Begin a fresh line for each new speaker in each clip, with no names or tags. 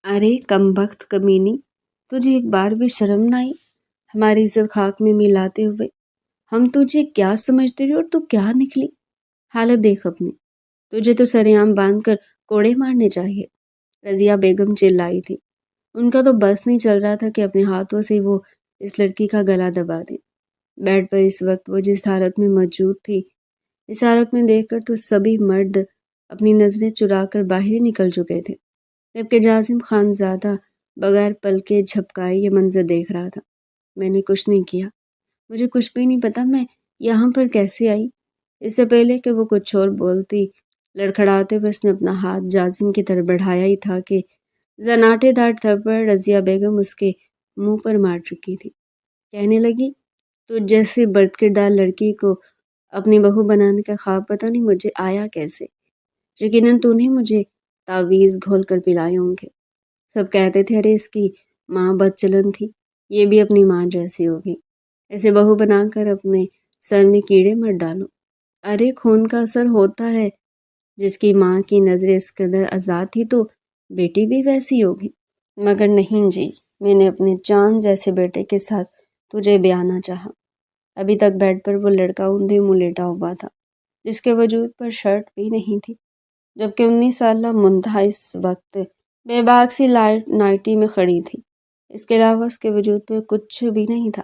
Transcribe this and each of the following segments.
ارے کمبخت کمینی، تجھے ایک بار بھی شرم نہ آئی ہماری عزت خاک میں ملاتے ہوئے؟ ہم تجھے کیا سمجھتے رہے اور تو کیا نکلی؟ حالت دیکھ اپنی، تجھے تو سریام باندھ کر کوڑے مارنے چاہیے، رضیہ بیگم چلائی تھی۔ ان کا تو بس نہیں چل رہا تھا کہ اپنے ہاتھوں سے وہ اس لڑکی کا گلا دبا دیں۔ بیڈ پر اس وقت وہ جس حالت میں موجود تھی، اس حالت میں دیکھ کر تو سبھی مرد اپنی نظریں چرا کر باہر ہی نکل چکے تھے، جبکہ جازم خان زادہ بغیر پلکے جھپکائے یہ منظر دیکھ رہا تھا۔ میں نے کچھ نہیں کیا، مجھے کچھ بھی نہیں پتا میں یہاں پر کیسے آئی۔ اس سے پہلے کہ وہ کچھ اور بولتی، لڑکھڑاتے ہوئے اس نے اپنا ہاتھ جازم کی طرف بڑھایا ہی تھا کہ زناٹے دار تھپڑ رضیہ بیگم اس کے منہ پر مار چکی تھی۔ کہنے لگی، تو جیسے بد کردار لڑکی کو اپنی بہو بنانے کا خواب پتہ نہیں مجھے آیا کیسے۔ یقیناً تو نے مجھے تعویذ گھول کر پلائے ہوں گے۔ سب کہتے تھے ارے اس کی ماں بد چلن تھی، یہ بھی اپنی ماں جیسی ہوگی، ایسے بہو بنا کر اپنے سر میں کیڑے مت ڈالو۔ ارے خون کا اثر ہوتا ہے، جس کی ماں کی نظریں اس قدر آزاد تھی تو بیٹی بھی ویسی ہوگی۔ مگر نہیں جی، میں نے اپنے چاند جیسے بیٹے کے ساتھ تجھے بیانا چاہا۔ ابھی تک بیڈ پر وہ لڑکا اوندھے منہ لیٹا ہوا تھا، جس کے وجود پر شرٹ بھی نہیں تھی، جبکہ 19 سالہ منتہا اس وقت بے باک سی لائٹ نائٹی میں کھڑی تھی۔ اس کے علاوہ اس کے وجود پر کچھ بھی نہیں تھا۔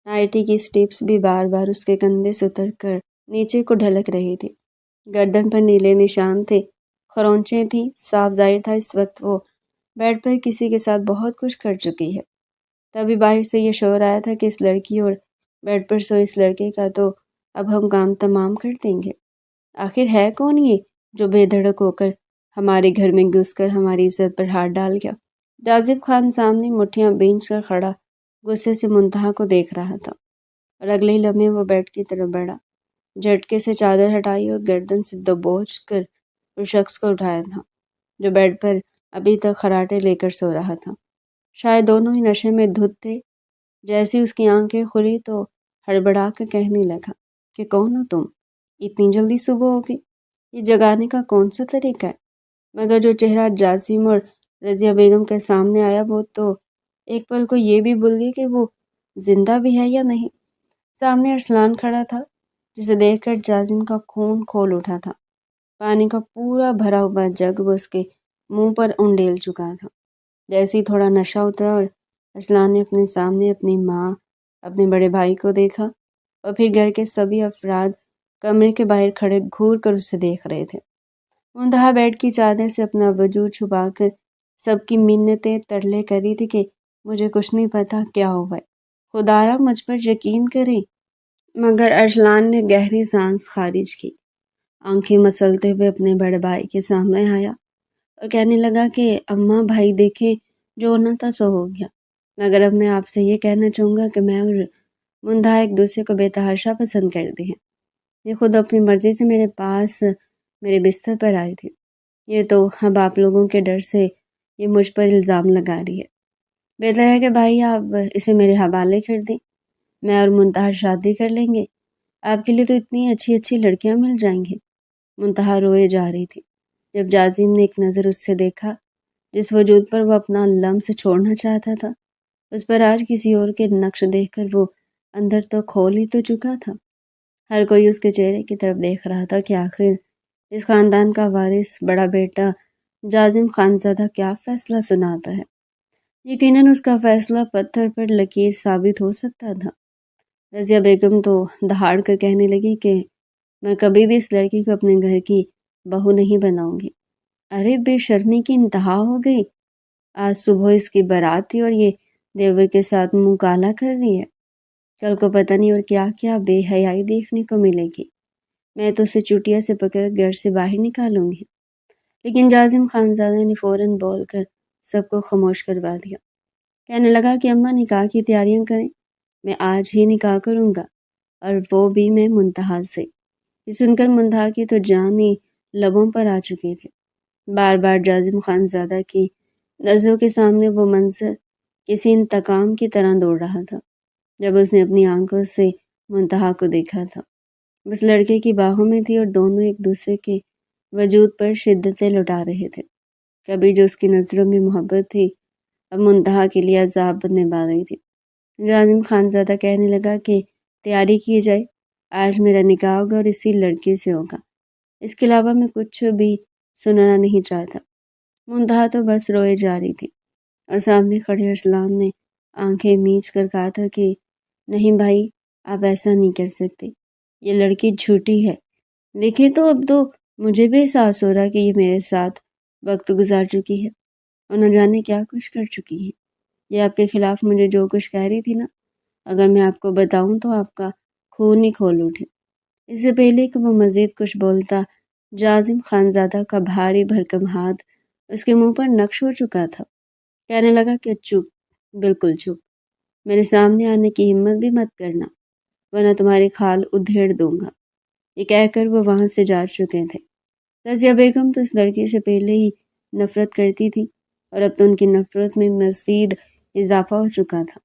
نائٹی کی سٹیپس بھی بار بار اس کے کندھے سے اتر کر نیچے کو ڈھلک رہی تھی۔ گردن پر نیلے نشان تھے، خرونچیں تھیں، صاف ظاہر تھا اس وقت وہ بیڈ پر کسی کے ساتھ بہت کچھ کر چکی ہے۔ تبھی باہر سے یہ شور آیا تھا کہ اس لڑکی اور بیڈ پر سوئے اس لڑکے کا تو اب ہم کام تمام کر دیں گے۔ آخر ہے کون یہ جو بے دھڑک ہو کر ہمارے گھر میں گھس کر ہماری عزت پر ہاتھ ڈال گیا؟ جازب خان سامنے مٹھیاں بینچ کر کھڑا غصے سے منتہا کو دیکھ رہا تھا، اور اگلے ہی لمحے وہ بیڈ کی طرف بڑھا، جھٹکے سے چادر ہٹائی اور گردن سے دبوچ کر اس شخص کو اٹھایا تھا جو بیڈ پر ابھی تک خراٹے لے کر سو رہا تھا۔ شاید دونوں ہی نشے میں دھت تھے۔ جیسی اس کی آنکھیں کھلی تو ہڑبڑا کر کہنے لگا کہ کون ہو تم؟ اتنی جلدی صبح ہوگی؟ یہ جگانے کا کون سا طریقہ ہے؟ مگر جو چہرہ جاسم اور رضیہ بیگم کے سامنے آیا وہ تو ایک پل کو یہ بھی بھول گئی کہ وہ زندہ بھی ہے یا نہیں۔ سامنے ارسلان کھڑا تھا، جسے دیکھ کر جاسم کا خون کھول اٹھا تھا۔ پانی کا پورا بھرا ہوا جگ وہ اس کے منہ پر انڈیل چکا تھا۔ جیسے ہی تھوڑا نشہ اترا اور ارسلان نے اپنے سامنے اپنی ماں، اپنے بڑے بھائی کو دیکھا اور پھر گھر کے سبھی افراد کمرے کے باہر کھڑے گھور کر اسے دیکھ رہے تھے۔ منتہا بیڈ کی چادر سے اپنا وجود چھپا کر سب کی منتیں ترلے کر رہی تھی کہ مجھے کچھ نہیں پتا کیا ہوا ہے، خدایا مجھ پر یقین کریں۔ مگر ارسلان نے گہری سانس خارج کی، آنکھیں مسلتے ہوئے اپنے بڑے بھائی کے سامنے آیا اور کہنے لگا کہ اماں بھائی دیکھیں جو ہونا تھا سو ہو گیا، مگر اب میں آپ سے یہ کہنا چاہوں گا کہ میں اور منتہا ایک دوسرے کو بے تحاشا پسند کرتے ہیں۔ یہ خود اپنی مرضی سے میرے پاس میرے بستر پر آئی تھی، یہ تو اب آپ لوگوں کے ڈر سے یہ مجھ پر الزام لگا رہی ہے۔ بہتر ہے کہ بھائی آپ اسے میرے حوالے کر دیں، میں اور منتہا شادی کر لیں گے، آپ کے لیے تو اتنی اچھی اچھی لڑکیاں مل جائیں گی۔ منتہا روئے جا رہی تھی جب جازم نے ایک نظر اس سے دیکھا، جس وجود پر وہ اپنا لمس چھوڑنا چاہتا تھا، اس پر آج کسی اور کے نقش دیکھ کر وہ اندر تو کھول ہی تو چکا تھا۔ ہر کوئی اس کے چہرے کی طرف دیکھ رہا تھا کہ آخر اس خاندان کا وارث بڑا بیٹا جازم خانزادہ کیا فیصلہ سناتا ہے۔ یقیناً اس کا فیصلہ پتھر پر لکیر ثابت ہو سکتا تھا۔ رضیہ بیگم تو دہاڑ کر کہنے لگی کہ میں کبھی بھی اس لڑکی کو اپنے گھر کی بہو نہیں بناؤں گی۔ ارے بے شرمی کی انتہا ہو گئی، آج صبح اس کی بارات تھی اور یہ دیور کے ساتھ منہ کالا کر رہی ہے، کل کو پتہ نہیں اور کیا کیا بے حیائی دیکھنے کو ملے گی، میں تو اسے چٹیا سے پکڑ گھر سے باہر نکالوں گی۔ لیکن جازم خانزادہ نے فوراً بول کر سب کو خاموش کروا دیا، کہنے لگا کہ اماں نکاح کی تیاریاں کریں، میں آج ہی نکاح کروں گا، اور وہ بھی میں منتہا سے۔ یہ سن کر منتہا کی تو جان ہی لبوں پر آ چکی تھی۔ بار بار جازم خانزادہ کی نظروں کے سامنے وہ منظر کسی انتقام کی طرح دوڑ رہا تھا جب اس نے اپنی آنکھوں سے منتہا کو دیکھا تھا۔ اس لڑکے کی باہوں میں تھی اور دونوں ایک دوسرے کے وجود پر شدتیں لٹا رہے تھے۔ کبھی جو اس کی نظروں میں محبت تھی اب منتہا کے لیے عذاب بننے والی تھی۔ جازم خانزادہ کہنے لگا کہ تیاری کی جائے، آج میرا نکاح ہوگا اور اسی لڑکے سے ہوگا، اس کے علاوہ میں کچھ بھی سننا نہیں چاہتا۔ منتہا تو بس روئے جا رہی تھی اور سامنے کھڑے ارسلان نے آنکھیں میچ کر کہا تھا کہ نہیں بھائی، آپ ایسا نہیں کر سکتے، یہ لڑکی جھوٹی ہے۔ دیکھیں تو اب تو مجھے بھی احساس ہو رہا کہ یہ میرے ساتھ وقت گزار چکی ہے اور نہ جانے کیا کچھ کر چکی ہے۔ یہ آپ کے خلاف مجھے جو کچھ کہہ رہی تھی نا، اگر میں آپ کو بتاؤں تو آپ کا خون ہی کھول اٹھے۔ اس سے پہلے کہ وہ مزید کچھ بولتا، جازم خانزادہ کا بھاری بھرکم ہاتھ اس کے منہ پر نقش ہو چکا تھا۔ کہنے لگا کہ چپ، بالکل چپ، میرے سامنے آنے کی ہمت بھی مت کرنا ورنہ تمہاری کھال ادھیڑ دوں گا۔ یہ کہہ کر وہ وہاں سے جا چکے تھے۔ رضیہ بیگم تو اس لڑکی سے پہلے ہی نفرت کرتی تھی اور اب تو ان کی نفرت میں مزید اضافہ ہو چکا تھا۔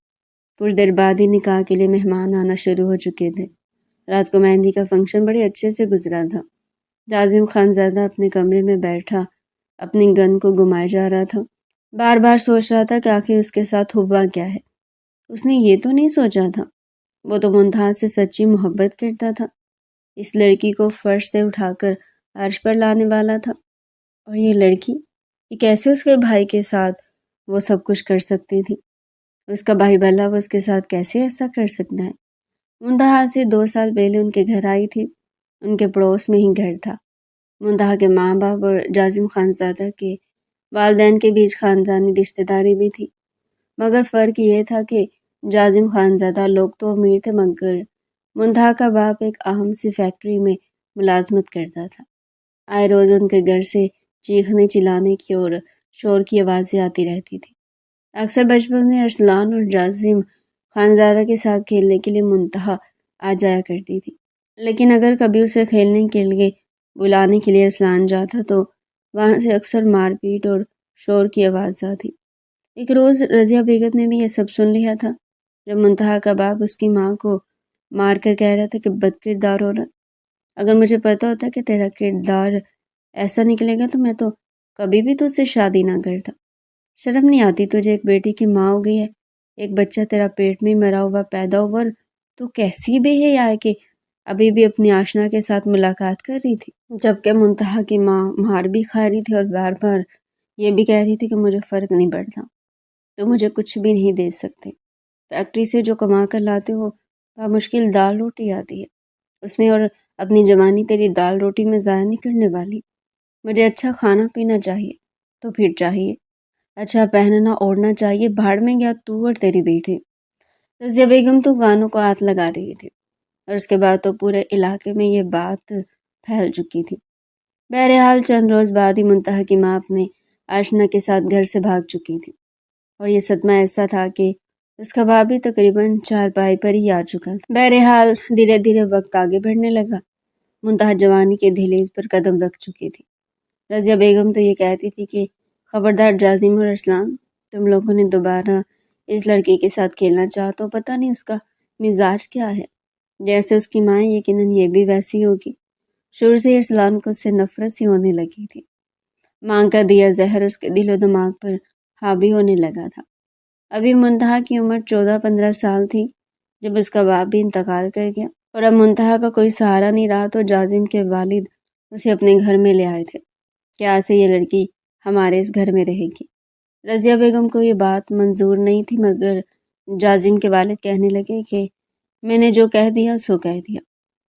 کچھ دیر بعد ہی نکاح کے لیے مہمان آنا شروع ہو چکے تھے۔ رات کو مہندی کا فنکشن بڑے اچھے سے گزرا تھا۔ جازم خانزادہ اپنے کمرے میں بیٹھا اپنی گن کو گھمائے جا رہا تھا، بار بار سوچ رہا تھا کہ آخر اس کے ساتھ ہوا کیا ہے۔ اس نے یہ تو نہیں سوچا تھا وہ تو منتہا سے سچی محبت کرتا تھا، اس لڑکی کو فرش سے اٹھا کر عرش پر لانے والا تھا، اور یہ لڑکی، یہ کیسے اس کے بھائی کے ساتھ وہ سب کچھ کر سکتی تھی؟ اس کا بھائی بھلا وہ اس کے ساتھ کیسے ایسا کر سکتا ہے؟ منتہا سے 2 سال پہلے ان کے گھر آئی تھی، ان کے پڑوس میں ہی گھر تھا۔ منتہا کے ماں باپ اور جازم خانزادہ کے والدین کے بیچ خاندانی رشتہ داری بھی تھی، مگر فرق یہ تھا کہ جازم خانزادہ لوگ تو امیر تھے مگر منتہا کا باپ ایک اہم سی فیکٹری میں ملازمت کرتا تھا۔ آئے روز ان کے گھر سے چیخنے چلانے کی اور شور کی آوازیں آتی رہتی تھی۔ اکثر بچپن میں ارسلان اور جازم خانزادہ کے ساتھ کھیلنے کے لیے منتہا آ جایا کرتی تھی، لیکن اگر کبھی اسے کھیلنے کے لیے بلانے کے لیے ارسلان جاتا تو وہاں سے اکثر مار پیٹ اور شور کی آواز آتی۔ ایک روز رضیہ بیگم نے بھی یہ سب سن لیا تھا جب منتہا کا باپ اس کی ماں کو مار کر کہہ رہا تھا کہ بد کردار عورت، اگر مجھے پتا ہوتا کہ تیرا کردار ایسا نکلے گا تو میں تو کبھی بھی تجھ سے شادی نہ کرتا۔ شرم نہیں آتی تجھے؟ ایک بیٹی کی ماں ہو گئی ہے، ایک بچہ تیرا پیٹ میں مرا ہوا پیدا ہوا اور تو کیسی بے حیا ہے کہ ابھی بھی اپنی آشنا کے ساتھ ملاقات کر رہی تھی، جبکہ منتہا کی ماں مار بھی کھا رہی تھی اور بار بار یہ بھی کہہ رہی تھی کہ مجھے فرق نہیں پڑتا، تو مجھے کچھ بھی نہیں دے سکتے، فیکٹری سے جو کما کر لاتے ہو مشکل دال روٹی آتی ہے، اس میں، اور اپنی جوانی تیری دال روٹی میں ضائع نہیں کرنے والی۔ مجھے اچھا کھانا پینا چاہیے، تو پھر چاہیے اچھا پہننا اوڑھنا چاہیے، بھاڑ میں گیا تو اور تیری بیٹی۔ رضیہ بیگم تو کانوں کو ہاتھ لگا رہی تھی اور اس کے بعد تو پورے علاقے میں یہ بات پھیل چکی تھی۔ بہرحال چند روز بعد ہی منتہا کی ماں اپنے آشنا کے ساتھ گھر سے بھاگ چکی تھی، اور یہ صدمہ ایسا تھا کہ اس کا باپ بھی تقریباً چارپائی پر ہی آ چکا تھا۔ بہرحال دھیرے دھیرے وقت آگے بڑھنے لگا، منتہا جوانی کے دہلیز پر قدم رکھ چکی تھی۔ رضیہ بیگم تو یہ کہتی تھی کہ خبردار جازم اور ارسلان، تم لوگوں نے دوبارہ اس لڑکی کے ساتھ کھیلنا چاہا تو پتہ نہیں اس کا مزاج کیا ہے، جیسے اس کی ماں یقیناً یہ بھی ویسی ہوگی۔ شروع سے ارسلان کو اس سے نفرت سی ہونے لگی تھی، ماں کا دیا زہر اس کے دل و دماغ پر حاوی ہونے لگا تھا۔ ابھی منتہا کی عمر 14-15 سال تھی جب اس کا باپ بھی انتقال کر گیا، اور اب منتہا کا کوئی سہارا نہیں رہا تو جازم کے والد اسے اپنے گھر میں لے آئے تھے کہ آج سے یہ لڑکی ہمارے اس گھر میں رہے گی۔ رضیہ بیگم کو یہ بات منظور نہیں تھی مگر جازم کے والد کہنے لگے کہ میں نے جو کہہ دیا سو کہہ دیا۔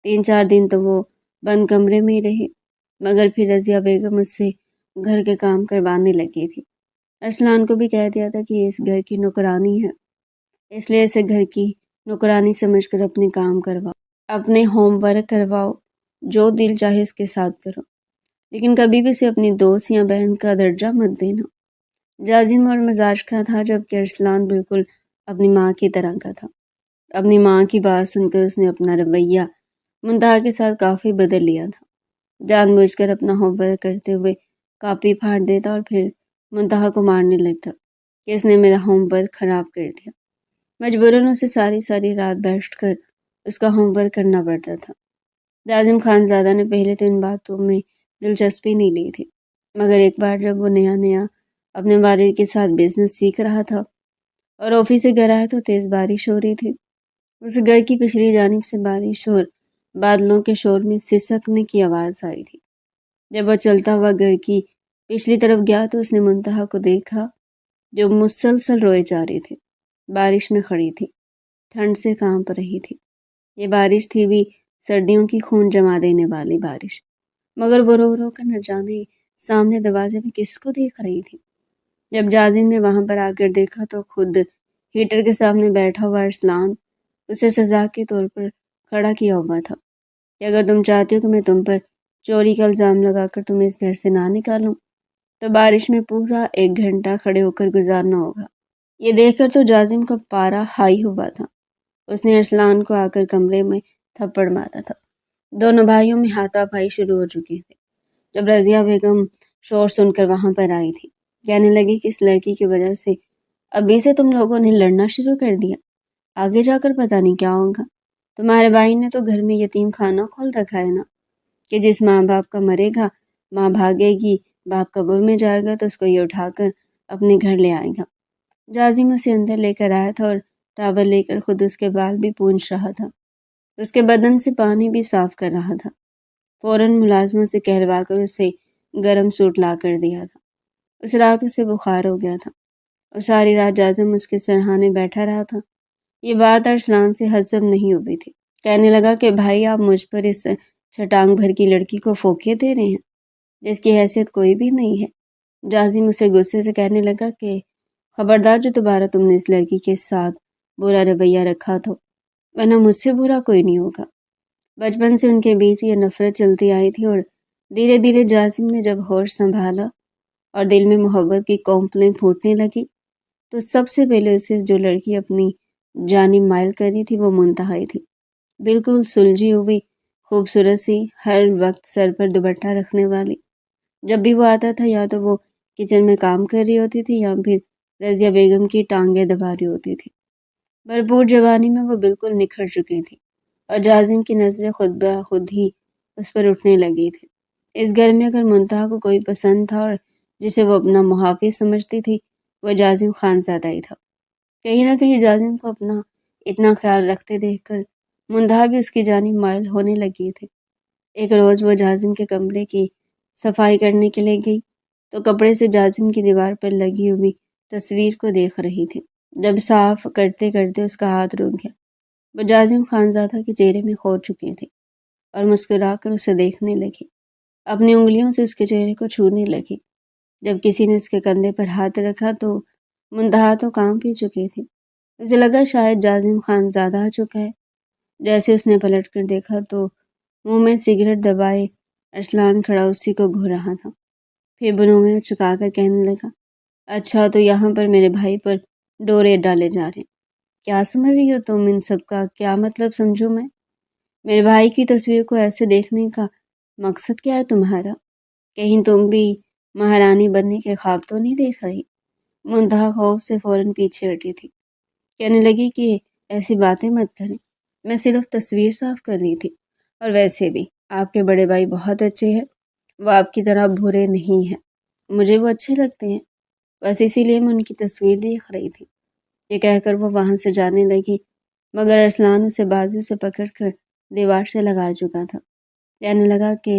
3-4 دن تو وہ بند کمرے میں ہی رہی مگر پھر رضیہ بیگم اس سے گھر کے کام کروانے لگی تھی۔ ارسلان کو بھی کہہ دیا تھا کہ یہ اس گھر کی نوکرانی ہے، اس لیے اسے گھر کی نوکرانی سمجھ کر اپنے کام کرواؤ، اپنے ہوم ورک کرواؤ، جو دل چاہے اس کے ساتھ کرو، لیکن کبھی بھی اسے اپنی دوست یا بہن کا درجہ مت دینا۔ جازم اور مزاج کا تھا جبکہ ارسلان بالکل اپنی ماں کی طرح کا تھا۔ اپنی ماں کی بات سن کر اس نے اپنا رویہ منتہا کے ساتھ کافی بدل لیا تھا، جان بوجھ کر اپنا ہوم ورک کرتے ہوئے کاپی پھاڑ دیتا اور پھر منتہا کو مارنے لگتا کہ اس نے میرا ہوم ورک خراب کر دیا۔ مجبوراً اسے ساری ساری رات بیٹھ کر اس کا ہوم ورک کرنا پڑتا تھا۔ جازم خانزادہ نے پہلے تو ان باتوں میں دلچسپی نہیں لی تھی مگر ایک بار جب وہ نیا نیا اپنے والد کے ساتھ بزنس سیکھ رہا تھا اور آفس سے گھر آیا تو تیز بارش ہو رہی تھی۔ اس گھر کی پچھلی جانب سے بارش اور بادلوں کے شور میں سسکنے کی آواز آئی تھی۔ جب وہ چلتا ہوا گھر کی پچھلی طرف گیا تو اس نے منتہا کو دیکھا جو مسلسل روئے جا رہی تھی، بارش میں کھڑی تھی، ٹھنڈ سے کانپ رہی تھی۔ یہ بارش تھی بھی سردیوں کی خون جما دینے والی بارش، مگر وہ رو رو کر نہ جانے سامنے دروازے میں کس کو دیکھ رہی تھی۔ جب جازم نے وہاں پر آ کر دیکھا تو خود ہیٹر کے سامنے بیٹھا ہوا ارسلان اسے سزا کے طور پر کھڑا کیا ہوا تھا کہ اگر تم چاہتے ہو کہ میں تم پر چوری کا الزام لگا کر تمہیں اس گھر سے نہ نکالوں تو بارش میں پورا 1 گھنٹہ کھڑے ہو کر گزارنا ہوگا۔ یہ دیکھ کر تو جازم کا پارا ہائی ہوا تھا۔ اس نے ارسلان کو آ کر کمرے میں تھپڑ مارا تھا۔ دونوں بھائیوں میں ہاتھا پائی شروع ہو چکی تھی جب رضیہ بیگم شور سن کر وہاں پر آئی تھی۔ کہنے لگی کہ اس لڑکی کی وجہ سے ابھی سے تم لوگوں نے لڑنا شروع کر دیا، آگے جا کر پتہ نہیں کیا ہوگا۔ تمہارے بھائی نے تو گھر میں یتیم خانہ کھول رکھا ہے نا، کہ جس ماں باپ کا مرے گا ماں بھاگے گی، باپ قبر میں جائے گا تو اس کو یہ اٹھا کر اپنے گھر لے آئے گا۔ جازم اسے اندر لے کر آیا تھا اور ٹاول لے کر خود اس کے بال بھی پونچھ رہا تھا، اس کے بدن سے پانی بھی صاف کر رہا تھا۔ فوراً ملازمہ سے کہلوا کر اسے گرم سوٹ لا کر دیا تھا۔ اس رات اسے بخار ہو گیا تھا اور ساری رات جازم اس کے سرہانے بیٹھا رہا تھا۔ یہ بات ارسلان سے ہضم نہیں ہوئی تھی۔ کہنے لگا کہ بھائی آپ مجھ پر اس چھٹانگ بھر کی لڑکی کو پھوکے دے رہے ہیں جس کی حیثیت کوئی بھی نہیں ہے۔ جازم اسے غصے سے کہنے لگا کہ خبردار جو دوبارہ تم نے اس لڑکی کے ساتھ برا رویہ رکھا تو ورنہ مجھ سے برا کوئی نہیں ہوگا۔ بچپن سے ان کے بیچ یہ نفرت چلتی آئی تھی اور دھیرے دھیرے جازم نے جب ہوش سنبھالا اور دل میں محبت کی کونپلیں پھوٹنے لگی تو سب سے پہلے اسے جو لڑکی اپنی جانب مائل کری تھی وہ منتہا ہی تھی۔ بالکل سلجھی ہوئی، خوبصورت سی، ہر وقت سر پر دوپٹہ رکھنے والی۔ جب بھی وہ آتا تھا یا تو وہ کچن میں کام کر رہی ہوتی تھی یا پھر رضیہ بیگم کی ٹانگیں دبا رہی ہوتی تھی۔ بھرپور جوانی میں وہ بالکل نکھر چکی تھی اور جازم کی نظریں خود بخود ہی اس پر اٹھنے لگی تھی۔ اس گھر میں اگر منتہا کو کوئی پسند تھا اور جسے وہ اپنا محافظ سمجھتی تھی وہ جازم خانزادہ ہی تھا۔ کہیں نہ کہیں جازم کو اپنا اتنا خیال رکھتے دیکھ کر منتہا بھی اس کی جانب مائل ہونے لگی تھی۔ ایک روز وہ جازم کے کمرے کی صفائی کرنے کے لیے گئی تو کپڑے سے جازم کی دیوار پر لگی ہوئی تصویر کو دیکھ رہی تھی۔ جب صاف کرتے کرتے اس کا ہاتھ رک گیا، وہ جازم خانزادہ کے چہرے میں کھو چکی تھی اور مسکرا کر اسے دیکھنے لگی، اپنی انگلیوں سے اس کے چہرے کو چھونے لگی۔ جب کسی نے اس کے کندھے پر ہاتھ رکھا تو منتہا تو کانپ ہی چکی تھی۔ اسے لگا شاید جازم خانزادہ آ چکا ہے۔ جیسے اس نے پلٹ کر دیکھا تو منہ میں سگریٹ دبائے ارسلان کھڑا اسی کو گھور رہا تھا۔ پھر بنوں میں چکا کر کہنے لگا، اچھا تو یہاں پر میرے بھائی پر ڈورے ڈالے جا رہے ہیں، کیا سمجھ رہی ہو تم؟ ان سب کا کیا مطلب سمجھوں میں؟ میرے بھائی کی تصویر کو ایسے دیکھنے کا مقصد کیا ہے تمہارا؟ کہیں تم بھی مہارانی بننے کے خواب تو نہیں دیکھ رہی؟ منتہا خوف سے فوراً پیچھے ہٹی تھی، کہنے لگی کہ ایسی باتیں مت کریں، میں صرف تصویر صاف کر رہی تھی، اور ویسے بھی آپ کے بڑے بھائی بہت اچھے ہیں، وہ آپ کی طرح برے نہیں ہیں، مجھے وہ اچھے لگتے ہیں، بس اسی لیے میں ان کی تصویر دیکھ رہی تھی۔ یہ کہہ کر وہ وہاں سے جانے لگی مگر ارسلان اسے بازو سے پکڑ کر دیوار سے لگا چکا تھا۔ کہنے لگا کہ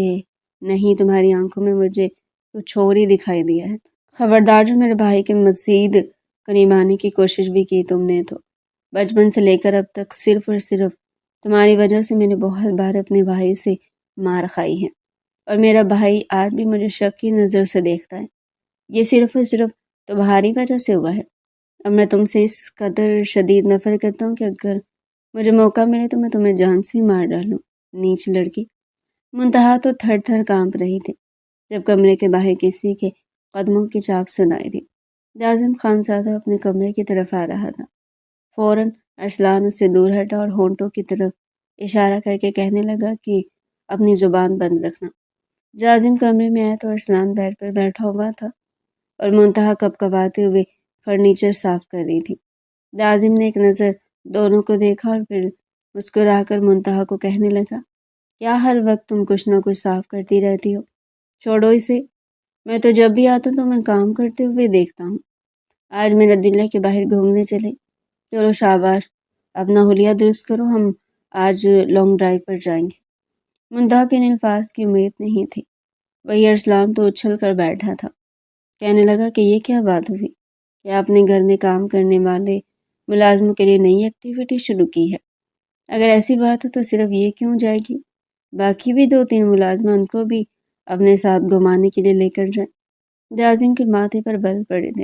نہیں، تمہاری آنکھوں میں مجھے کچھ اور ہی دکھائی دیا ہے، خبردار جو میرے بھائی کے مزید قریب آنے کی کوشش بھی کی تم نے تو بچپن سے لے کر اب تک صرف اور صرف تمہاری وجہ سے میں نے بہت بار اپنے بھائی سے مار کھائی ہے، اور میرا بھائی آج بھی مجھے شک کی نظر سے دیکھتا ہے۔ یہ صرف اور صرف تمہاری وجہ سے ہوا ہے۔ اب میں تم سے اس قدر شدید نفرت کرتا ہوں کہ اگر مجھے موقع ملے تو میں تمہیں جان سے مار ڈالوں، نیچ لڑکی۔ منتہا تو تھر تھر کانپ رہی تھی جب کمرے کے باہر کسی کے قدموں کی چاپ سنائی دی۔ جازم خانزادہ اپنے کمرے کی طرف آ رہا تھا۔ فوراً ارسلان اس سے دور ہٹا اور ہونٹوں کی طرف اشارہ کر کے کہنے لگا کہ اپنی زبان بند رکھنا۔ جازم کمرے میں آیا تو ارسلان بیڈ پر بیٹھا ہوا تھا اور منتہا کپکپاتے ہوئے فرنیچر صاف کر رہی تھی۔ جازم نے ایک نظر دونوں کو دیکھا اور پھر مسکرا کر منتہا کو کہنے لگا، کیا ہر وقت تم کچھ نہ کچھ صاف کرتی رہتی ہو؟ چھوڑو اسے، میں تو جب بھی آتا ہوں تو میں کام کرتے ہوئے دیکھتا ہوں۔ آج میرا دل ہے کہ باہر گھومنے چلے۔ چلو شاباش، اپنا حلیہ درست کرو، ہم آج لانگ ڈرائیو پر جائیں گے۔ منتہا کے ان الفاظ کی امید نہیں تھی۔ وہی ارسلان تو اچھل کر بیٹھا تھا۔ کہنے لگا کہ یہ کیا بات ہوئی کہ آپ نے گھر میں کام کرنے والے ملازموں کے لیے نئی ایکٹیویٹی شروع کی ہے؟ اگر ایسی بات ہو تو صرف یہ کیوں جائے گی؟ باقی بھی 2-3 ملازمہ ان کو بھی اپنے ساتھ گھمانے کے لیے لے کر جائیں۔ جازم کے ماتھے پر بل پڑے تھے۔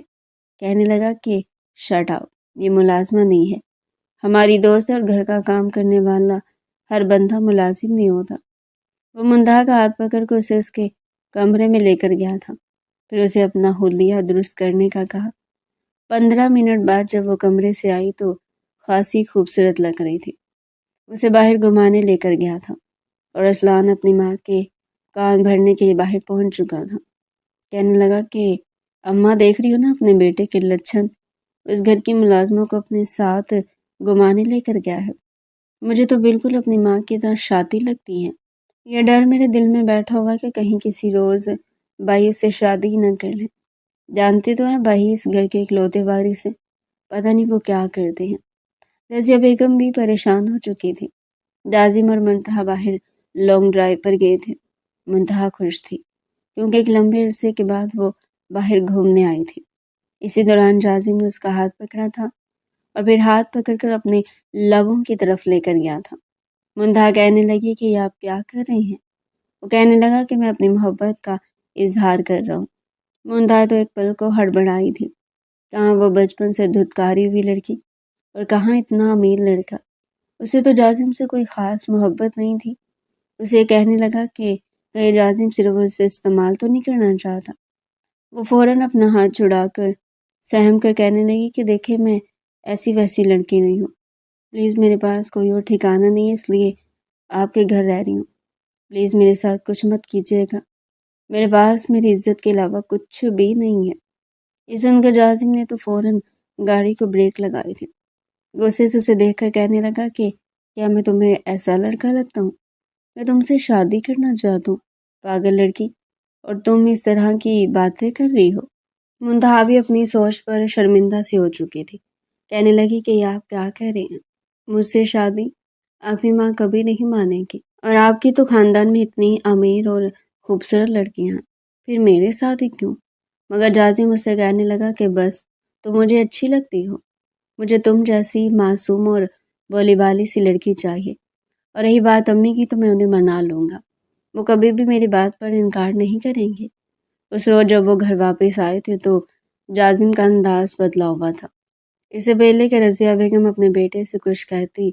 کہنے لگا کہ شٹ اپ، یہ ملازمہ نہیں ہے، ہماری دوست ہے، اور گھر کا کام کرنے والا ہر بندہ ملازم نہیں ہوتا۔ وہ منتہا کا ہاتھ پکڑ کر اسے اس کے کمرے میں لے کر گیا تھا، پھر اسے اپنا حلیہ درست کرنے کا کہا۔ 15 منٹ بعد جب وہ کمرے سے آئی تو خاصی خوبصورت لگ رہی تھی۔ اسے باہر گھمانے لے کر گیا تھا اور ارسلان اپنی ماں کے کان بھرنے کے لیے باہر پہنچ چکا تھا۔ کہنے لگا کہ اماں دیکھ رہی ہو نا اپنے بیٹے کے لچھن، اس گھر کی ملازموں کو اپنے ساتھ گھمانے لے کر گیا ہے۔ مجھے تو بالکل اپنی ماں کی طرح شادی لگتی ہے۔ یہ ڈر میرے دل میں بیٹھا ہوا کہ کہیں کسی روز بھائی اس سے شادی نہ کر لیں۔ جانتی تو ہیں بھائی اس گھر کے اکلوتے وارث ہیں، پتہ نہیں وہ کیا کرتے ہیں۔ رضیہ بیگم بھی پریشان ہو چکی تھی۔ جازم اور منتہا باہر لانگ ڈرائیو پر گئے تھے۔ منتہا خوش تھی کیونکہ ایک لمبے عرصے کے بعد وہ باہر گھومنے آئی تھی۔ اسی دوران جازم نے اس کا ہاتھ پکڑا تھا اور پھر ہاتھ پکڑ کر اپنے لبوں کی طرف لے کر گیا تھا۔ منتہا کہنے لگی کہ یہ آپ کیا کر رہے ہیں؟ وہ کہنے لگا کہ میں اپنی محبت کا اظہار کر رہا ہوں۔ منتہا تو ایک پل کو ہڑبڑائی تھی۔ کہاں وہ بچپن سے دھتکاری ہوئی لڑکی اور کہاں اتنا امیر لڑکا۔ اسے تو جازم سے کوئی خاص محبت نہیں تھی۔ اسے کہنے لگا کہ کہیں جازم صرف اسے استعمال تو نہیں کرنا چاہتا۔ وہ فوراً اپنا ہاتھ چھڑا کر سہم کر کہنے لگی کہ دیکھیں میں ایسی ویسی لڑکی نہیں ہوں، پلیز میرے پاس کوئی اور ٹھکانہ نہیں ہے، اس لیے آپ کے گھر رہ رہی ہوں، پلیز میرے ساتھ کچھ مت کیجیے گا، میرے پاس میری عزت کے علاوہ کچھ بھی نہیں ہے۔ یہ سن کر جازم نے تو فوراً گاڑی کو بریک لگائی تھی۔ غصے سے اسے دیکھ کر کہنے لگا کہ کیا میں تمہیں ایسا لڑکا لگتا ہوں؟ میں تم سے شادی کرنا چاہتا ہوں، پاگل لڑکی، اور تم اس طرح کی باتیں کر رہی ہو۔ منتہا بھی اپنی سوچ پر شرمندہ سی ہو چکی تھی۔ کہنے لگی کہ یہ آپ کیا کہہ رہے ہیں؟ مجھ سے شادی آپ کی ماں کبھی نہیں مانے گی، اور آپ کی تو خاندان میں اتنی امیر اور خوبصورت لڑکیاں ہیں، پھر میرے ساتھ ہی کیوں؟ مگر جازم اسے کہنے لگا کہ بس تم مجھے اچھی لگتی ہو، مجھے تم جیسی معصوم اور بولی بالی سی لڑکی چاہیے، اور رہی بات امی کی تو میں انہیں منا لوں گا، وہ کبھی بھی میری بات پر انکار نہیں کریں گے۔ اس روز جب وہ گھر واپس آئے تھے تو جازم کا انداز بدلا ہوا تھا۔ اس سے پہلے کہ رضیہ بیگم اپنے بیٹے سے کچھ کہتی،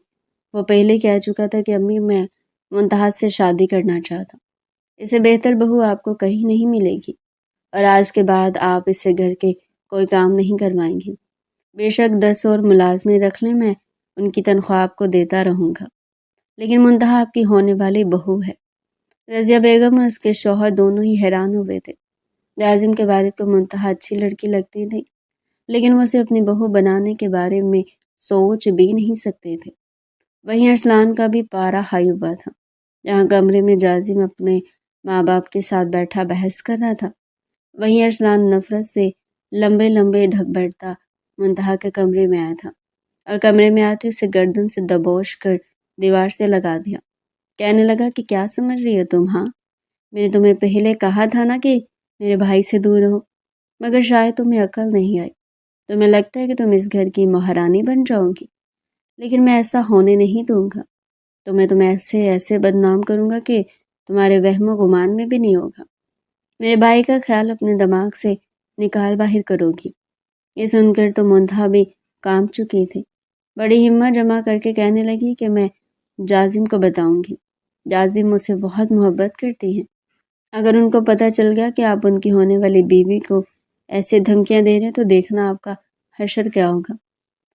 وہ پہلے کہہ چکا تھا کہ امی میں منتہا سے شادی کرنا چاہتا ہوں، اس سے بہتر بہو آپ کو کہیں نہیں ملے گی، اور آج کے بعد آپ اس سے گھر کے کوئی کام نہیں کروائیں گی۔ بے شک 10 اور ملازمے رکھ لیں، میں ان کی تنخواہ آپ کو دیتا رہوں گا، لیکن منتہا آپ کی ہونے والی بہو ہے۔ رضیہ بیگم اور اس کے شوہر دونوں ہی حیران ہوئے تھے۔ جازم کے والد کو منتہا اچھی لڑکی لگتی تھی، لیکن وہ اسے اپنی بہو بنانے کے بارے میں سوچ بھی نہیں سکتے تھے۔ وہیں ارسلان کا بھی پارا ہائی ہوا تھا۔ جہاں کمرے میں جازم اپنے ماں باپ کے ساتھ بیٹھا بحث کر رہا تھا، وہیں ارسلان نفرت سے لمبے لمبے ڈھک بیٹھتا منتہا کے کمرے میں آیا تھا، اور کمرے میں آتے اسے گردن سے دبوچ کر دیوار سے لگا دیا۔ کہنے لگا کہ کیا سمجھ رہی ہو تم؟ ہاں، میں نے تمہیں پہلے کہا تھا نا کہ میرے بھائی سے دور رہو، مگر شاید تمہیں عقل نہیں آئی، تمہیں لگتا ہے کہ تم اس گھر کی مہارانی بن جاؤ گی، لیکن میں ایسا ہونے نہیں دوں گا، تم ایسے بدنام کروں گا کہ تمہارے وہم و گمان میں بھی نہیں ہوگا۔ میرے بھائی کا خیال اپنے دماغ سے نکال باہر کرو گی۔ یہ سن کر تو منتہا بھی کانپ چکی تھی۔ بڑی ہمت جمع کر کے کہنے لگی کہ میں جازم کو بتاؤں گی، جازم مجھ سے بہت محبت کرتی ہیں، اگر ان کو پتہ چل گیا کہ آپ ان کی ہونے والی بیوی کو ایسے دھمکیاں دے رہے ہیں تو دیکھنا آپ کا حشر کیا ہوگا۔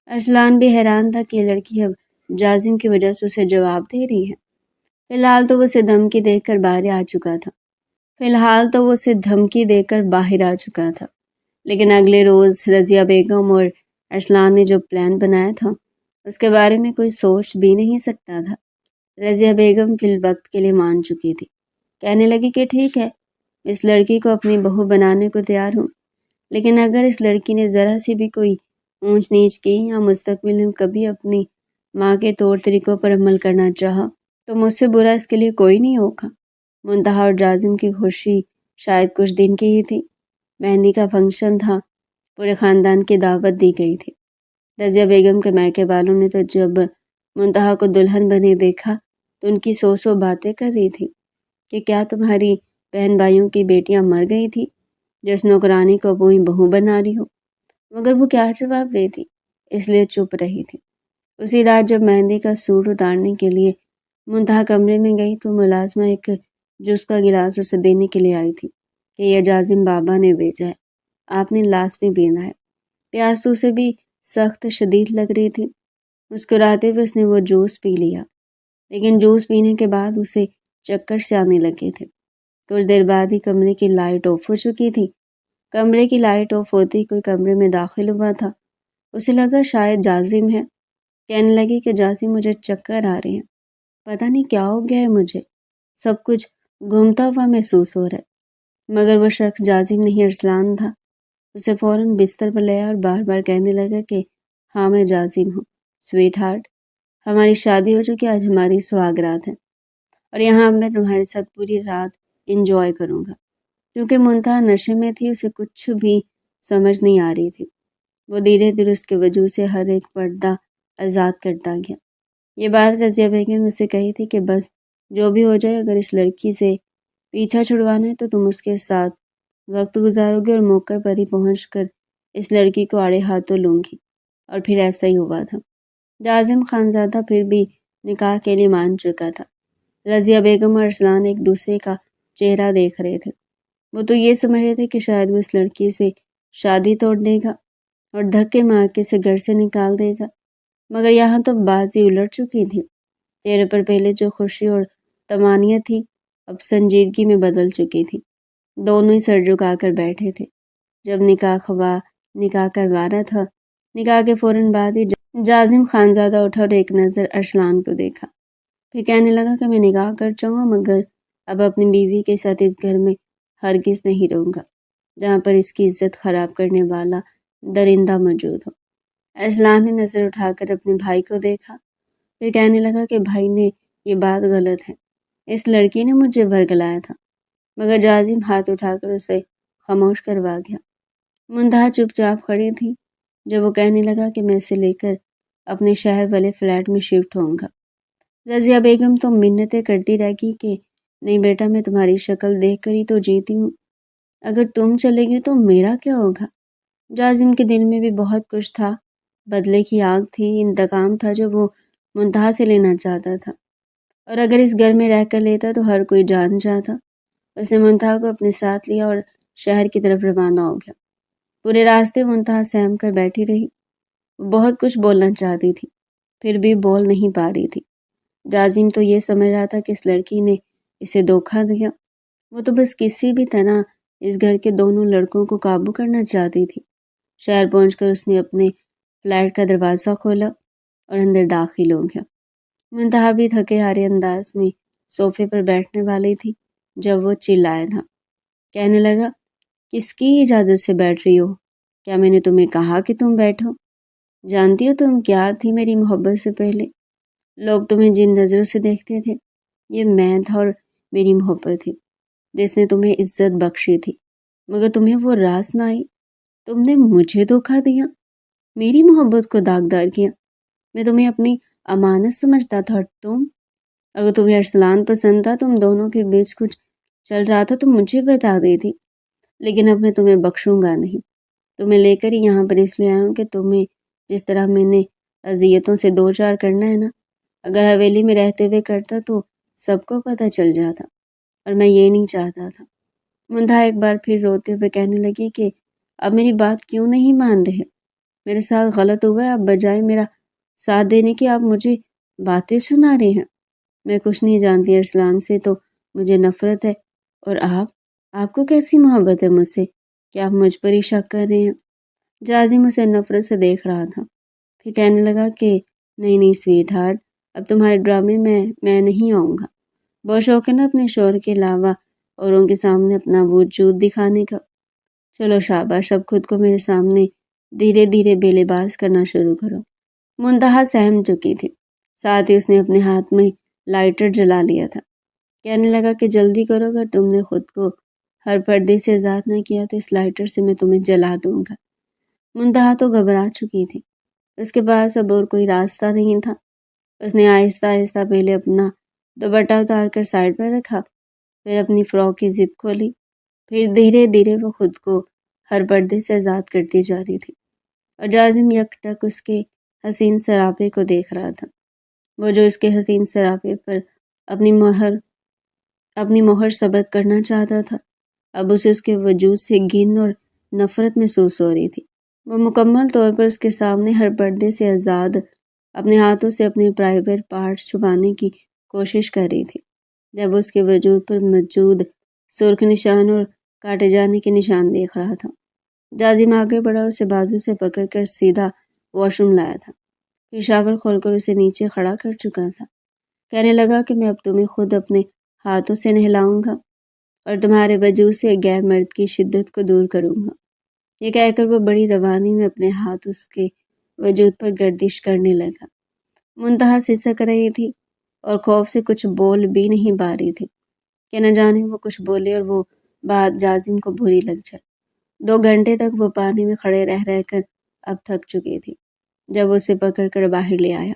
ارسلان بھی حیران تھا کہ یہ لڑکی اب جازم کی وجہ سے اسے جواب دے رہی ہے۔ فی الحال تو وہ اسے دھمکی دے کر باہر آ چکا تھا، لیکن اگلے روز رضیہ بیگم اور ارسلان نے جو پلان بنایا تھا اس کے بارے میں کوئی سوچ بھی نہیں سکتا تھا۔ رضیہ بیگم فی الوقت کے لیے مان چکی تھی۔ کہنے لگی کہ ٹھیک ہے، اس لڑکی کو اپنی بہو بنانے کو تیار ہوں، لیکن اگر اس لڑکی نے ذرا سی بھی کوئی اونچ نیچ کی یا مستقبل میں کبھی اپنی ماں کے طور طریقوں پر عمل کرنا چاہا تو مجھ سے برا اس کے لیے کوئی نہیں ہوگا۔ منتہا اور جازم کی خوشی شاید کچھ دن کی ہی تھی۔ مہندی کا فنکشن تھا، پورے خاندان کی دعوت دی گئی تھی۔ رضیہ بیگم کے میکے والوں نے تو جب منتہا کو دلہن بنے دیکھا تو ان کی سو باتیں کر رہی تھی کہ کیا تمہاری بہن بھائیوں کی بیٹیاں مر گئی تھی جس نوکرانی کو وہی بہو بنا رہی ہو، مگر وہ کیا جواب دیتی، اس لیے چپ رہی تھی۔ اسی رات جب مہندی کا سوٹ اتارنے کے لیے منتہا کمرے میں گئی تو ملازمہ ایک جوس کا گلاس اسے دینے کے لیے آئی تھی کہ یہ جازم بابا نے بھیجا ہے، آپ نے لازمی پینا ہے۔ پیاس تو اسے بھی سخت شدید لگ رہی تھی۔ مسکراتے ہوئے اس نے وہ جوس پی لیا، لیکن جوس پینے کے بعد اسے چکر سے آنے لگے تھے۔ کچھ دیر بعد ہی کمرے کی لائٹ آف ہو چکی تھی۔ کمرے کی لائٹ آف ہوتے ہی کوئی کمرے میں داخل ہوا تھا۔ اسے لگا شاید جازم ہے۔ کہنے لگی کہ جازم مجھے چکر آ رہے ہیں، پتہ نہیں کیا ہو گیا ہے، مجھے سب کچھ گھومتا ہوا محسوس ہو رہا ہے۔ مگر وہ شخص جازم نہیں ارسلان تھا۔ اسے فوراً بستر پر لیا اور بار بار کہنے لگا کہ ہاں میں جازم ہوں، سویٹ ہارٹ، ہماری شادی ہو چکی، آج ہماری سہاگرات ہے اور یہاں اب میں تمہارے ساتھ پوری رات انجوائے کروں گا۔ کیونکہ منتہا نشے میں تھی، اسے کچھ بھی سمجھ نہیں آ رہی تھی۔ وہ دھیرے دھیرے اس کے وجود سے ہر ایک پردہ آزاد کرتا گیا۔ یہ بات رضیہ بیگم نے اسے کہی تھی کہ بس جو بھی ہو جائے، اگر اس لڑکی سے پیچھا چھڑوانا ہے تو تم اس کے ساتھ وقت گزارو گے، اور موقع پر ہی پہنچ کر اس لڑکی کو آڑے ہاتھوں لوں گی۔ اور پھر ایسا ہی ہوا تھا۔ جازم خانزادہ پھر بھی نکاح کے لیے مان چکا تھا۔ رضیہ بیگم اور ارسلان ایک دوسرے کا چہرہ دیکھ رہے تھے۔ وہ تو یہ سمجھ رہے تھے کہ شاید وہ اس لڑکی سے شادی توڑ دے گا اور دھکے مار کے اسے گھر سے نکال دے گا، مگر یہاں تو بازی الٹ چکی تھی۔ چہرے پر پہلے جو خوشی اور طمانینت تھی اب سنجیدگی میں بدل چکی تھی۔ دونوں ہی سر جھکا کر بیٹھے تھے۔ جب نکاح کروا رہا تھا، نکاح کے فوراً بعد ہی جازم خانزادہ اٹھا اور ایک نظر ارسلان کو دیکھا، پھر کہنے لگا کہ میں نکاح کر جاؤں گا، مگر اب اپنی بیوی کے ساتھ اس گھر میں ہرگز نہیں رہوں گا جہاں پر اس کی عزت خراب کرنے والا درندہ موجود ہو۔ ارسلان نے نظر اٹھا کر اپنے بھائی کو دیکھا، پھر کہنے لگا کہ بھائی نے یہ بات غلط ہے، اس لڑکی نے مجھے ورگلایا تھا، مگر جازم ہاتھ اٹھا کر اسے خاموش کروا گیا۔ منتہا چپ چاپ کھڑی تھی جب وہ کہنے لگا کہ میں اسے لے کر اپنے شہر والے فلیٹ میں شفٹ ہوں گا۔ رضیہ بیگم تو منتیں کرتی رہ گئی کہ نہیں بیٹا، میں تمہاری شکل دیکھ کر ہی تو جیتی ہوں، اگر تم چلے گی تو میرا کیا ہوگا؟ جازم کے دل میں بھی بہت کچھ تھا، بدلے کی آگ تھی، انتقام تھا جو وہ منتہا سے لینا چاہتا تھا، اور اگر اس گھر میں رہ کر لیتا تو ہر کوئی جان جاتا۔ اس نے منتہا کو اپنے ساتھ لیا اور شہر کی طرف روانہ ہو گیا۔ پورے راستے منتہا سہم کر بیٹھی رہی۔ وہ بہت کچھ بولنا چاہتی تھی، پھر بھی بول نہیں پا رہی تھی۔ جازم تو یہ سمجھ رہا تھا کہ اس لڑکی نے اسے دھوکہ دیا، وہ تو بس کسی بھی طرح اس گھر کے دونوں لڑکوں کو قابو کرنا چاہتی تھی۔ شہر پہنچ کر اس نے اپنے فلیٹ کا دروازہ کھولا اور اندر داخل ہو گیا۔ منتہا بھی تھکے ہارے انداز میں صوفے پر بیٹھنے والی تھی جب وہ چلایا تھا۔ کہنے لگا، کس کی اجازت سے بیٹھ رہی ہو؟ کیا میں نے تمہیں کہا کہ تم بیٹھو؟ جانتی ہو تم کیا تھی میری محبت سے پہلے؟ لوگ تمہیں جن نظروں سے دیکھتے تھے، یہ میں تھا اور میری محبت تھی جس نے تمہیں عزت بخشی تھی، مگر تمہیں وہ راز نہ آئی، تم نے مجھے دھوکہ دیا، میری محبت کو داغدار کیا۔ میں تمہیں اپنی امانت سمجھتا تھا، اور تم، اگر تمہیں ارسلان پسند تھا، تم دونوں کے بیچ کچھ چل رہا تھا تو مجھے بتا دیتی، لیکن اب میں تمہیں بخشوں گا نہیں۔ تمہیں لے کر ہی یہاں پر اس لیے آیا ہوں کہ تمہیں جس طرح میں نے اذیتوں سے دو چار کرنا ہے نا، اگر حویلی میں رہتے ہوئے کرتا تو سب کو پتہ چل جاتا، اور میں یہ نہیں چاہتا تھا۔ منتہا ایک بار پھر روتے ہوئے کہنے لگی کہ اب میری بات کیوں نہیں مان رہے؟ میرے ساتھ غلط ہوا ہے، اب بجائے میرا ساتھ دینے کے آپ مجھے باتیں سنا رہے ہیں۔ میں کچھ نہیں جانتی، ارسلان سے تو مجھے نفرت ہے، اور آپ کو کیسی محبت ہے مجھ سے کہ آپ مجھ پر ہی شک کر رہے ہیں؟ جازم اسے نفرت سے دیکھ رہا تھا، پھر کہنے لگا کہ نہیں سویٹ ہارٹ، اب تمہارے ڈرامے میں نہیں آؤں گا۔ بہت شوق ہے نا اپنے شوہر کے علاوہ اوروں کے سامنے اپنا وجود دکھانے کا۔ چلو شاباش، اب خود کو میرے سامنے دھیرے دھیرے بے لباس کرنا شروع کرو۔ منتہا سہم چکی تھی، ساتھ ہی اس نے اپنے ہاتھ میں لائٹر جلا لیا تھا۔ کہنے لگا کہ جلدی کرو، اگر تم نے خود کو ہر پردے سے آزاد نہ کیا تو اس لائٹر سے میں تمہیں جلا دوں گا۔ منتہا تو گھبرا چکی تھی، اس کے پاس اب اور کوئی راستہ نہیں تھا۔ اس نے آہستہ آہستہ پہلے اپنا دوپٹہ اتار کر سائڈ پر رکھا، پھر اپنی فراک کی زپ کھولی، پھر دھیرے دھیرے وہ خود کو ہر پردے سے آزاد کرتی جا رہی تھی، اور جازم یک ٹک اس کے حسین سراپے کو دیکھ رہا تھا۔ وہ جو اس کے حسین سراپے پر اپنی مہر ثبت کرنا چاہتا تھا، اب اسے اس کے وجود سے گھن اور نفرت محسوس ہو رہی تھی۔ وہ مکمل طور پر اس کے سامنے ہر پردے سے آزاد اپنے ہاتھوں سے اپنے پرائیویٹ پارٹس چھپانے کی کوشش کر رہی تھی، جب اس کے وجود پر موجود سرخ نشان اور کاٹے جانے کے نشان دیکھ رہا تھا۔ جازم آگے بڑھا اور اسے بازو سے پکڑ کر سیدھا واش روم لایا تھا، پھر شاور کھول کر اسے نیچے کھڑا کر چکا تھا۔ کہنے لگا کہ میں اب تمہیں خود اپنے ہاتھوں سے نہلاؤں گا اور تمہارے وجود سے غیر مرد کی شدت کو دور کروں گا۔ یہ کہہ کر وہ بڑی روانی میں اپنے ہاتھ اس کے وجود پر گردش کرنے لگا۔ منتہا سسک رہی تھی اور خوف سے کچھ بول بھی نہیں پا رہی تھی کہ نہ جانے وہ کچھ بولے اور وہ بات جازم کو بری لگ جائے۔ 2 گھنٹے تک وہ پانی میں کھڑے رہ کر اب تھک چکی تھی۔ جب وہ اسے پکڑ کر باہر لے آیا،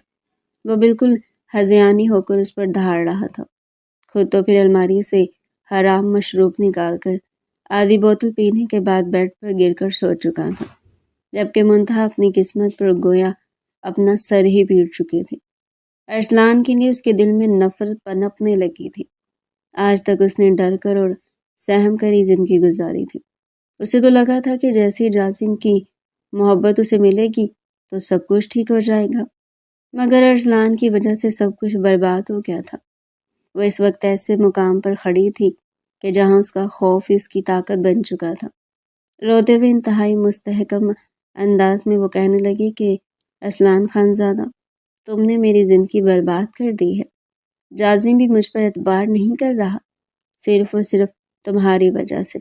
وہ بالکل ہذیانی ہو کر اس پر دھاڑ رہا تھا۔ خود تو پھر الماری سے حرام مشروب نکال کر آدھی بوتل پینے کے بعد بیڈ پر گر کر سو چکا تھا، جبکہ منتہا اپنی قسمت پر گویا اپنا سر ہی پیٹ چکی تھی۔ ارسلان کے لیے اس کے دل میں نفرت پنپنے لگی تھی۔ آج تک اس نے ڈر کر اور سہم کر ہی زندگی گزاری تھی۔ اسے تو لگا تھا کہ جیسے ہی جاسم کی محبت اسے ملے گی تو سب کچھ ٹھیک ہو جائے گا، مگر ارسلان کی وجہ سے سب کچھ برباد ہو گیا تھا۔ وہ اس وقت ایسے مقام پر کھڑی تھی کہ جہاں اس کا خوف ہی اس کی طاقت بن چکا تھا۔ روتے ہوئے انتہائی مستحکم انداز میں وہ کہنے لگی کہ ارسلان خان زادہ، تم نے میری زندگی برباد کر دی ہے۔ جازم بھی مجھ پر اعتبار نہیں کر رہا، صرف اور صرف تمہاری وجہ سے۔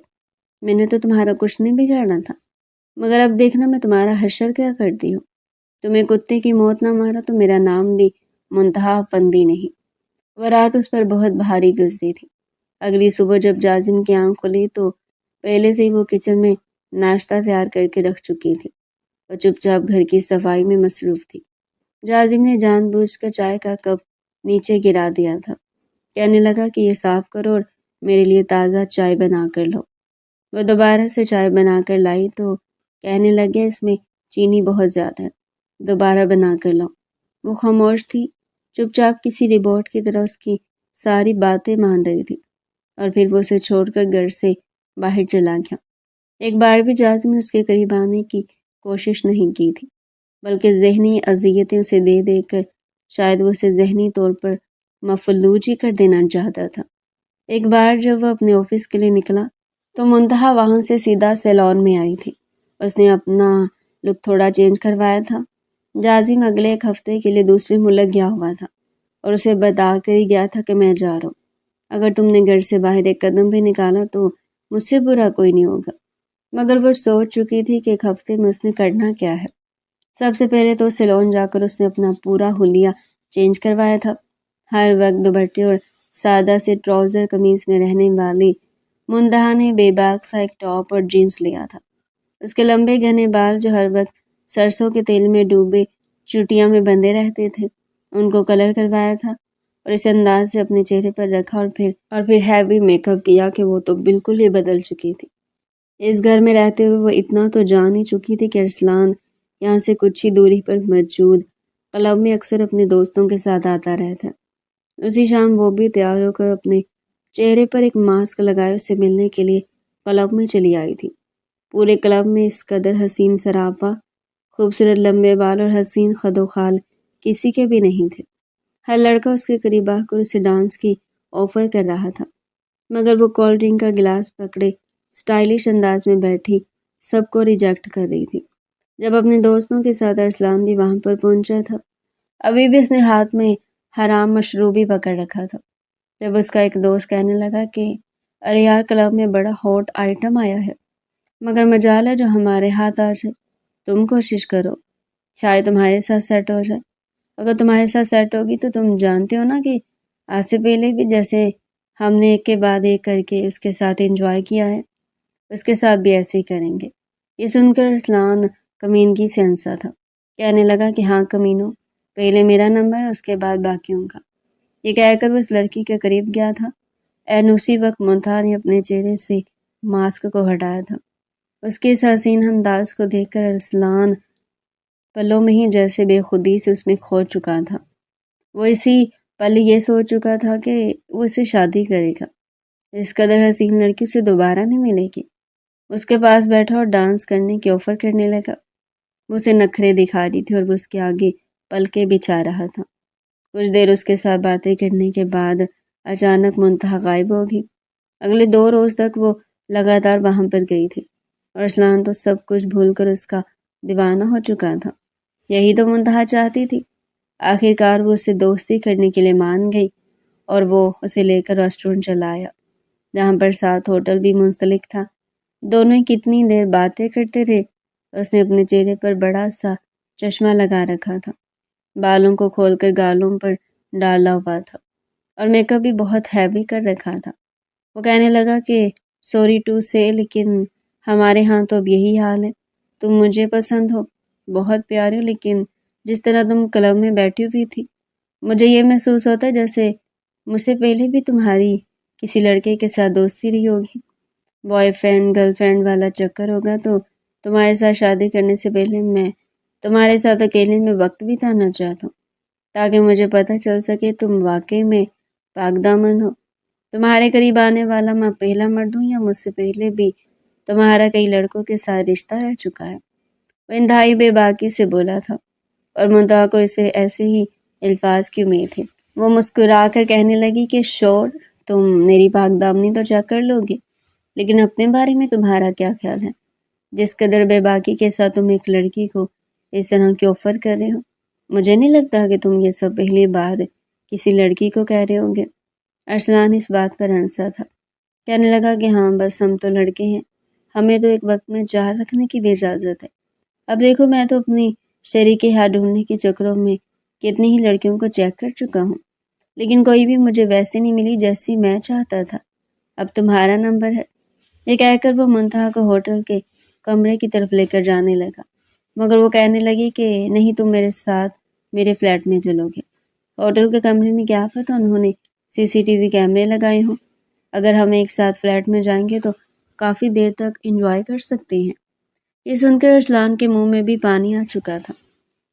میں نے تو تمہارا کچھ نہیں بگاڑا تھا، مگر اب دیکھنا میں تمہارا حشر کیا کرتی ہوں۔ تمہیں کتے کی موت نہ مارا تو میرا نام بھی منتہا افندی نہیں۔ وہ رات اس پر بہت بھاری گزری تھی۔ اگلی صبح جب جازم کی آنکھ کھلی تو پہلے سے ہی وہ کچن میں ناشتہ تیار کر کے رکھ چکی تھی اور چپ چاپ گھر کی صفائی میں مصروف تھی۔ جازم نے جان بوجھ کر چائے کا کپ نیچے گرا دیا تھا، کہنے لگا کہ یہ صاف کرو اور میرے لیے تازہ چائے بنا کر لو۔ وہ دوبارہ سے چائے بنا کر لائی تو کہنے لگے اس میں چینی بہت زیادہ ہے، دوبارہ بنا کر لاؤ۔ وہ خاموش تھی، چپ چاپ کسی روبوٹ کی طرح اس کی ساری باتیں مان رہی تھی، اور پھر وہ اسے چھوڑ کر گھر سے باہر چلا گیا۔ ایک بار بھی جازم نے اس کے قریب آنے کی کوشش نہیں کی تھی، بلکہ ذہنی اذیتیں اسے دے دے کر شاید وہ اسے ذہنی طور پر مفلوج ہی کر دینا چاہتا تھا۔ ایک بار جب وہ اپنے آفس کے لیے نکلا تو منتہا وہاں سے سیدھا سیلون میں آئی تھی۔ اس نے اپنا لک تھوڑا چینج کروایا تھا۔ جازم اگلے 1 ہفتے کے لیے دوسرے ملک گیا ہوا تھا اور اسے بتا کر ہی گیا تھا کہ میں جا رہا ہوں۔ اگر تم نے گھر سے باہر ایک قدم بھی نکالا تو مجھ سے برا کوئی نہیں ہوگا۔ مگر وہ سوچ چکی تھی کہ 1 ہفتے میں اس نے کرنا کیا ہے۔ سب سے پہلے تو سیلون جا کر اس نے اپنا پورا حلیہ چینج کروایا تھا۔ ہر وقت دوپٹے اور سادہ سے ٹراؤزر قمیض میں رہنے والی منتہا نے بے باک سا ایک ٹاپ اور جینس لیا تھا۔ اس کے لمبے گھنے بال جو ہر وقت سرسوں کے تیل میں ڈوبے چوٹیاں میں بندھے رہتے تھے، ان کو کلر کروایا تھا اور اس انداز سے اپنے چہرے پر رکھا اور پھر ہیوی میک اپ کیا کہ وہ تو بالکل ہی بدل چکی تھی۔ اس گھر میں رہتے ہوئے وہ اتنا تو جان ہی چکی تھی کہ ارسلان یہاں سے کچھ ہی دوری پر موجود کلب میں اکثر اپنے دوستوں کے ساتھ آتا رہتا۔ اسی شام وہ بھی تیار ہو کر اپنے چہرے پر ایک ماسک لگائے اس سے ملنے کے لیے کلب میں چلی آئی تھی۔ پورے کلب میں اس قدر حسین سراپا، خوبصورت لمبے بال اور حسین خد و خال کسی کے بھی نہیں تھے۔ ہر لڑکا اس کے قریب آ کر اسے ڈانس کی آفر کر رہا تھا، مگر وہ کولڈ ڈرنک کا گلاس پکڑے اسٹائلش انداز میں بیٹھی سب کو ریجیکٹ کر رہی تھی۔ جب اپنے دوستوں کے ساتھ ارسلان بھی وہاں پر پہنچا تھا، ابھی بھی اس نے ہاتھ میں حرام مشروب ہی پکڑ رکھا تھا، جب اس کا ایک دوست کہنے لگا کہ ارے یار کلب میں بڑا ہاٹ آئٹم آیا ہے، مگر مجال ہے جو ہمارے ہاتھ آ جائے۔ تم کوشش کرو، شاید تمہارے ساتھ سیٹ ہو جائے۔ اگر تمہارے ساتھ سیٹ ہوگی تو تم جانتے ہو نا کہ آج سے پہلے بھی جیسے ہم نے ایک کے بعد ایک کر کے اس کے ساتھ انجوائے کیا ہے، اس کے ساتھ بھی ایسے ہی کریں گے۔ یہ سن کر ارسلان کمینگی سے ہنسا تھا، کہنے لگا کہ ہاں کمینو، پہلے میرا نمبر ہے، اس کے بعد باقیوں کا۔ یہ کہہ کر وہ اس لڑکی کے قریب گیا تھا۔ عین اسی وقت منتہا نے اپنے چہرے سے ماسک کو ہٹایا تھا۔ اس کے اس حسین انداز کو دیکھ کر ارسلان پلوں میں ہی جیسے بے خودی سے اس میں کھو چکا تھا۔ وہ اسی پل یہ سوچ چکا تھا کہ وہ اسے شادی کرے گا۔ اس قدر حسین لڑکی اسے دوبارہ نہیں ملے گی۔ اس کے پاس بیٹھا اور ڈانس کرنے کی آفر کرنے لگا۔ وہ اسے نخرے دکھا رہی تھی اور وہ اس کے آگے پلکیں بچھا رہا تھا۔ کچھ دیر اس کے ساتھ باتیں کرنے کے بعد اچانک منتہا غائب ہوگی۔ اگلے 2 روز تک وہ لگاتار وہاں پر گئی تھی اور ارسلان تو سب کچھ بھول کر اس کا دیوانہ ہو چکا تھا۔ یہی تو منتہا چاہتی تھی۔ آخر کار وہ اسے دوستی کرنے کے لیے مان گئی اور وہ اسے لے کر ریسٹورنٹ چلا آیا، جہاں پر ساتھ ہوٹل بھی منسلک تھا۔ دونوں ہی کتنی دیر باتیں کرتے رہے۔ اس نے اپنے چہرے پر بڑا سا چشمہ لگا رکھا تھا، بالوں کو کھول کر گالوں پر ڈالا ہوا تھا اور میک اپ بھی بہت ہیوی کر رکھا تھا۔ وہ کہنے لگا کہ سوری ٹو سے لیکن ہمارے ہاں تو اب یہی حال ہے۔ تم مجھے پسند ہو، بہت پیارے ہو، لیکن جس طرح تم کلب میں بیٹھی ہوئی تھی، مجھے یہ محسوس ہوتا ہے جیسے مجھ سے پہلے بھی تمہاری کسی لڑکے کے ساتھ دوستی رہی ہوگی، بوائے فرینڈ گرل فرینڈ والا چکر ہوگا۔ تو تمہارے ساتھ شادی کرنے سے پہلے میں تمہارے ساتھ اکیلے میں وقت بتانا چاہتا ہوں، تاکہ مجھے پتہ چل سکے تم واقعی میں پاک دامن ہو۔ تمہارے قریب آنے والا میں پہلا مرد ہوں یا مجھ سے پہلے بھی تمہارا کئی لڑکوں کے ساتھ رشتہ رہ چکا ہے؟ وہ انتہائی بے باکی سے بولا تھا اور منتہا کو اسے ایسے ہی الفاظ کی امید تھی۔ وہ مسکرا کر کہنے لگی کہ شور، تم میری پاک دامنی تو چیک کر لو گے، لیکن اپنے بارے میں تمہارا کیا خیال ہے؟ جس قدر بے باکی کے ساتھ تم ایک لڑکی کو اس طرح کی آفر کر رہے ہو، مجھے نہیں لگتا کہ تم یہ سب پہلی بار کسی لڑکی کو کہہ رہے ہوگے۔ ارسلان اس بات پر ہنسا تھا، کہنے لگا کہ ہاں بس ہم تو لڑکے ہیں، ہمیں تو ایک وقت میں 4 رکھنے کی بھی اجازت ہے۔ اب دیکھو میں تو اپنی شریک ہاتھ ڈھونڈنے کے چکروں میں کتنی ہی لڑکیوں کو چیک کر چکا ہوں، لیکن کوئی بھی مجھے ویسے نہیں ملی جیسی میں چاہتا تھا۔ اب تمہارا نمبر ہے۔ یہ کہہ کر وہ منتہا کو ہوٹل کے کمرے کی طرف لے کر جانے لگا، مگر وہ کہنے لگی کہ نہیں، تم میرے ساتھ میرے فلیٹ میں چلو گے۔ ہوٹل کے کمرے میں کیا پتہ انہوں نے CCTV کیمرے لگائے ہوں۔ اگر ہم ایک ساتھ فلیٹ میں جائیں گے تو کافی دیر تک انجوائے کر سکتے ہیں۔ یہ سن کر ارسلان کے منہ میں بھی پانی آ چکا تھا۔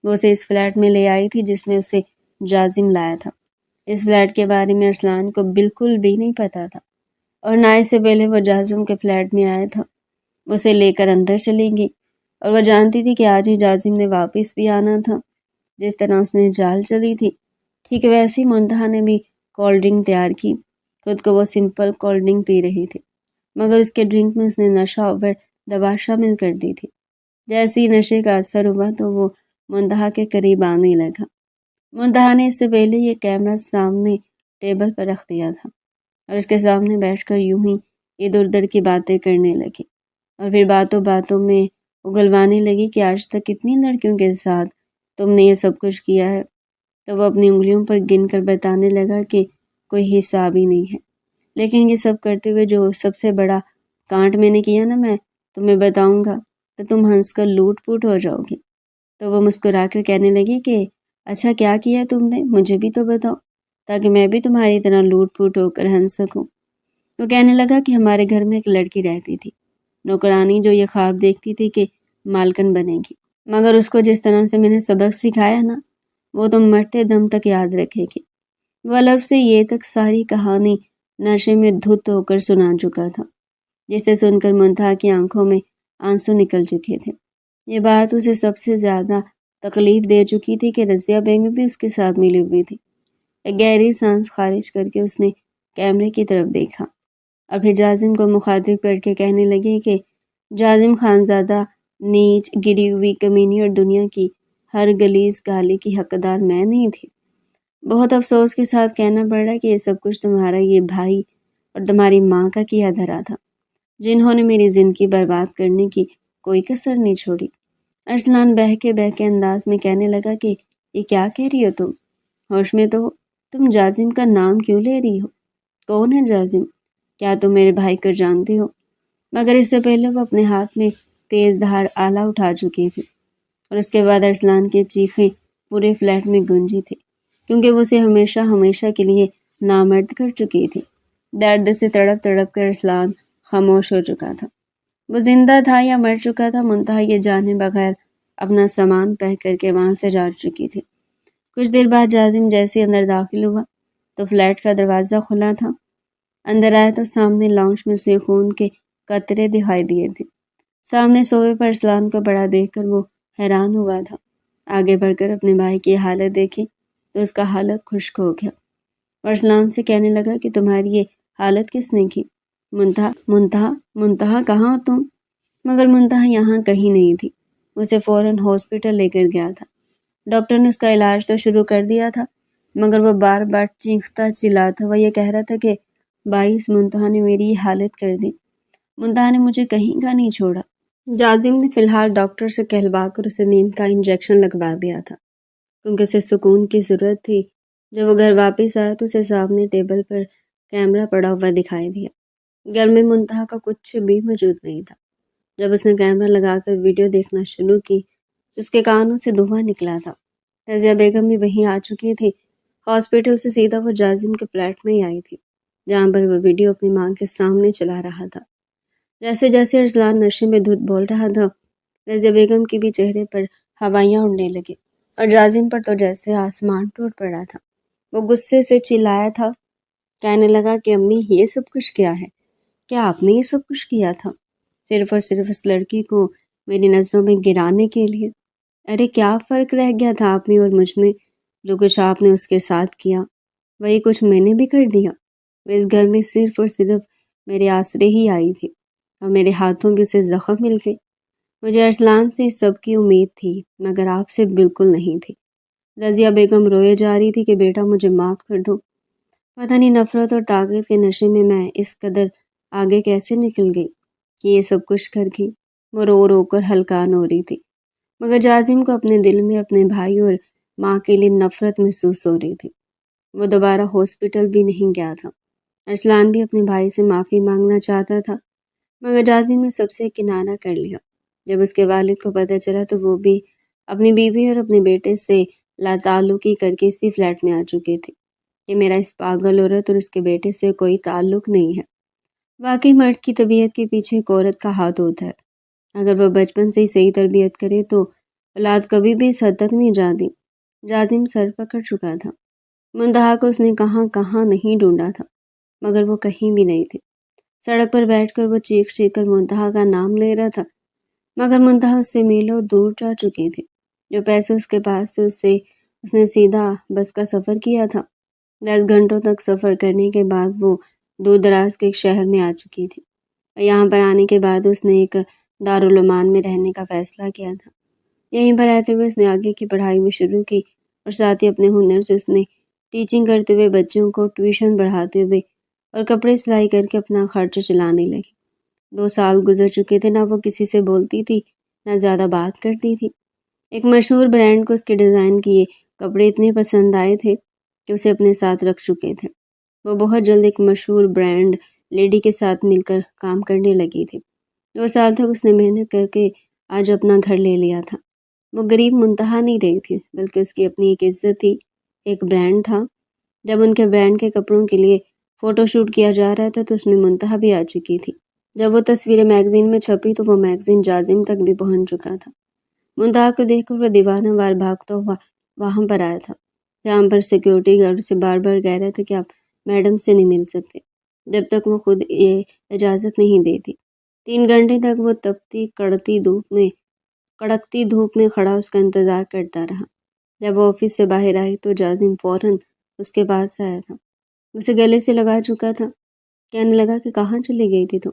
وہ اسے اس فلیٹ میں لے آئی تھی جس میں اسے جازم لایا تھا۔ اس فلیٹ کے بارے میں ارسلان کو بالکل بھی نہیں پتا تھا اور نہ اس سے پہلے وہ جازم کے فلیٹ میں آیا تھا۔ اسے لے کر اندر چلی گئی اور وہ جانتی تھی کہ آج ہی جازم نے واپس بھی آنا تھا۔ جس طرح اس نے چال چلی تھی، ٹھیک ویسے ہی منتہا نے بھی کولڈ ڈرنک تیار کی۔ خود کو وہ سمپل کولڈ ڈرنک پی رہی تھی، مگر اس کے ڈرنک میں اس نے نشہ آور دوا شامل کر دی تھی۔ جیسے ہی نشے کا اثر ہوا تو وہ منتہا کے قریب آنے لگا۔ منتہا نے اس سے پہلے یہ کیمرہ سامنے ٹیبل پر رکھ دیا تھا اور اس کے سامنے بیٹھ کر یوں ہی ادھر ادھر کی باتیں کرنے لگی اور پھر باتوں باتوں میں اگلوانے لگی کہ آج تک کتنی لڑکیوں کے ساتھ تم نے یہ سب کچھ کیا ہے۔ تو وہ اپنی انگلیوں پر گن کر بتانے لگا کہ کوئی حساب ہی نہیں ہے، لیکن یہ سب کرتے ہوئے جو سب سے بڑا کانٹ میں نے کیا نا، میں تمہیں بتاؤں گا تو تم ہنس کر لوٹ پوٹ ہو جاؤ گی۔ تو وہ مسکرا کر کہنے لگی کہ اچھا کیا کیا تم نے، مجھے بھی تو بتاؤ تاکہ میں بھی تمہاری طرح لوٹ پوٹ ہو کر ہنس سکوں۔ وہ کہنے لگا کہ ہمارے گھر میں ایک لڑکی رہتی تھی، نوکرانی، جو یہ خواب دیکھتی تھی کہ مالکن بنے گی، مگر اس کو جس طرح سے میں نے سبق سکھایا نا، وہ تم مرتے دم تک یاد رکھے گی۔ وہ الف سے یہ تک ساری کہانی نشے میں دھت ہو کر سنا چکا تھا، جسے سن کر منتہا کی آنکھوں میں آنسو نکل چکے تھے۔ یہ بات اسے سب سے زیادہ تکلیف دے چکی تھی کہ رضیہ بیگم بھی اس کے ساتھ ملی ہوئی تھی۔ ایک گہری سانس خارج کر کے اس نے کیمرے کی طرف دیکھا اور پھر جازم کو مخاطب کر کے کہنے لگی کہ جازم خانزادہ، نیچ گری ہوئی کمینی اور دنیا کی ہر گلیز گالی کی حقدار میں نہیں تھی۔ بہت افسوس کے ساتھ کہنا پڑ رہا ہے کہ یہ سب کچھ تمہارا یہ بھائی اور تمہاری ماں کا کیا دھرا تھا، جنہوں نے میری زندگی برباد کرنے کی کوئی کسر نہیں چھوڑی۔ ارسلان بہکے بہکے انداز میں کہنے لگا کہ یہ کیا کہہ رہی ہو تم؟ ہوش میں تو ہو؟ تم جازم کا نام کیوں لے رہی ہو؟ کون ہے جازم؟ کیا تم میرے بھائی کو جانتی ہو؟ مگر اس سے پہلے وہ اپنے ہاتھ میں تیز دھار آلہ اٹھا چکی تھی، اور اس کے بعد ارسلان کی چیخیں پورے فلیٹ میں گونجی تھی، کیونکہ وہ اسے ہمیشہ ہمیشہ کے لیے نامرد کر چکی تھی۔ درد سے تڑپ تڑپ کر ارسلان خاموش ہو چکا تھا۔ وہ زندہ تھا یا مر چکا تھا، منتہا یہ جانے بغیر اپنا سامان پیک کر کے وہاں سے جا چکی تھی۔ کچھ دیر بعد جازم جیسے اندر داخل ہوا تو فلیٹ کا دروازہ کھلا تھا۔ اندر آیا تو سامنے لاؤنج میں سے خون کے قطرے دکھائی دیے تھے۔ سامنے سوفے پر ارسلان کو پڑا دیکھ کر وہ حیران ہوا تھا۔ آگے بڑھ کر اپنے بھائی کی حالت دیکھی تو اس کا حلق خشک ہو گیا، اور ارسلان سے کہنے لگا کہ تمہاری یہ حالت کس نے کی؟ منتہا کہاں ہو تم؟ مگر منتہا یہاں کہیں نہیں تھی۔ اسے فوراً ہاسپٹل لے کر گیا تھا۔ ڈاکٹر نے اس کا علاج تو شروع کر دیا تھا، مگر وہ بار بار چیختا چلاتا وہ یہ کہہ رہا تھا کہ باعث منتہا نے میری یہ حالت کر دی۔ منتہا نے مجھے کہیں کا نہیں چھوڑا۔ جازم نے فی الحال ڈاکٹر سے کہلوا کر اسے نیند کا انجیکشن لگوا دیا تھا، کیونکہ اسے سکون کی ضرورت تھی۔ جب وہ گھر واپس آیا تو اسے سامنے ٹیبل پر کیمرہ پڑا ہوا دکھائی دیا۔ گھر میں منتہا کا کچھ بھی موجود نہیں تھا۔ جب اس نے کیمرہ لگا کر ویڈیو دیکھنا شروع کی تو اس کے کانوں سے دھواں نکلا تھا۔ رضیہ بیگم بھی وہیں آ چکی تھی۔ ہاسپٹل سے سیدھا وہ جازم کے فلیٹ میں ہی آئی تھی، جہاں پر وہ ویڈیو اپنی ماں کے سامنے چلا رہا تھا۔ جیسے جیسے ارسلان نشے میں دھت بول رہا تھا، رضیہ بیگم کی بھی چہرے پر ہوائیاں اڑنے لگی، اور جازم پر تو جیسے آسمان ٹوٹ پڑا تھا۔ وہ غصے سے چلایا تھا، کہنے لگا کہ امی یہ سب کچھ کیا ہے؟ کیا آپ نے یہ سب کچھ کیا تھا صرف اور صرف اس لڑکی کو میری نظروں میں گرانے کے لیے؟ ارے کیا فرق رہ گیا تھا آپ میں اور مجھ میں؟ جو کچھ آپ نے اس کے ساتھ کیا وہی کچھ میں نے بھی کر دیا۔ وہ اس گھر میں صرف اور صرف میرے آسرے ہی آئی تھی، اور میرے ہاتھوں بھی اسے زخم مل گئے۔ مجھے ارسلان سے سب کی امید تھی، مگر آپ سے بالکل نہیں تھی۔ رضیہ بیگم روئے جا رہی تھی کہ بیٹا مجھے معاف کر دو۔ پتہ نہیں نفرت اور طاقت کے نشے میں اس قدر آگے کیسے نکل گئی کہ یہ سب کچھ کر گئی۔ وہ رو رو کر ہلکان ہو رہی تھی، مگر جازم کو اپنے دل میں اپنے بھائی اور ماں کے لیے نفرت محسوس ہو رہی تھی۔ وہ دوبارہ ہاسپٹل بھی نہیں گیا تھا۔ ارسلان بھی اپنے بھائی سے معافی مانگنا چاہتا تھا، مگر جازم نے سب سے کنارہ کر لیا۔ جب اس کے والد کو پتہ چلا تو وہ بھی اپنی بیوی اور اپنے بیٹے سے لا تعلقی کر کے اسی فلیٹ میں آ چکے تھے کہ میرا اس پاگل عورت اور اس کے بیٹے سے کوئی تعلق نہیں ہے۔ واقعی مرد کی طبیعت کے پیچھے ایک عورت کا ہاتھ ہوتا ہے۔ اگر وہ بچپن سے ہی صحیح تربیت کرے تو اولاد کبھی بھی اس حد تک نہیں جاتی۔ جازم سر پکڑ چکا تھا۔ منتہا کو اس نے کہاں کہاں نہیں ڈھونڈا تھا، مگر وہ کہیں بھی نہیں تھی۔ سڑک پر بیٹھ کر وہ چیخ چیخ کر منتہا کا نام لے رہا تھا، مگر منتہا اس سے میلوں دور جا چکی تھی۔ جو پیسے اس کے پاس تھے اس نے سیدھا بس کا سفر کیا تھا۔ 10 گھنٹوں تک سفر کرنے کے بعد وہ دور دراز کے ایک شہر میں آ چکی تھی، اور یہاں پر آنے کے بعد اس نے ایک دارالعلوم میں رہنے کا فیصلہ کیا تھا۔ یہیں پر رہتے ہوئے اس نے آگے کی پڑھائی بھی شروع کی، اور ساتھ ہی اپنے ہنر سے اس نے ٹیچنگ کرتے ہوئے بچوں کو ٹیوشن پڑھاتے ہوئے اور کپڑے سلائی کر کے اپنا خرچ چلانے لگی۔ 2 سال گزر چکے تھے، نہ وہ کسی سے بولتی تھی نہ زیادہ بات کرتی تھی۔ ایک مشہور برانڈ کو اس کے ڈیزائن کیے کپڑے اتنے پسند آئے تھے کہ اسے اپنے ساتھ رکھ چکے تھے۔ وہ بہت جلد ایک مشہور برانڈ لیڈی کے ساتھ مل کر کام کرنے لگی تھی۔ 2 سال تک اس نے محنت کر کے آج اپنا گھر لے لیا تھا۔ وہ غریب منتہا نہیں رہی تھی، بلکہ اس کی اپنی ایک عزت تھی، ایک برانڈ تھا۔ جب ان کے برانڈ کے کپڑوں کے لیے فوٹو شوٹ کیا جا رہا تھا تو اس میں منتہا بھی آ چکی تھی۔ جب وہ تصویریں میگزین میں چھپی تو وہ میگزین جازم تک بھی پہنچ چکا تھا۔ منتہا کو دیکھ کر وہ دیوانہ وار بھاگتا ہوا وہاں پر آیا تھا، جہاں پر سیکیورٹی گارڈ اسے بار بار کہہ رہے تھے کہ آپ میڈم سے نہیں مل سکتے جب تک وہ خود یہ اجازت نہیں دیتی۔ 3 گھنٹے تک وہ تپتی کڑکتی دھوپ میں کھڑا اس کا انتظار کرتا رہا۔ جب وہ آفس سے باہر آئی تو جازم فوراً اس کے پاس آیا تھا، اسے گلے سے لگا چکا تھا، کہنے لگا کہ کہاں چلی گئی تھی تم؟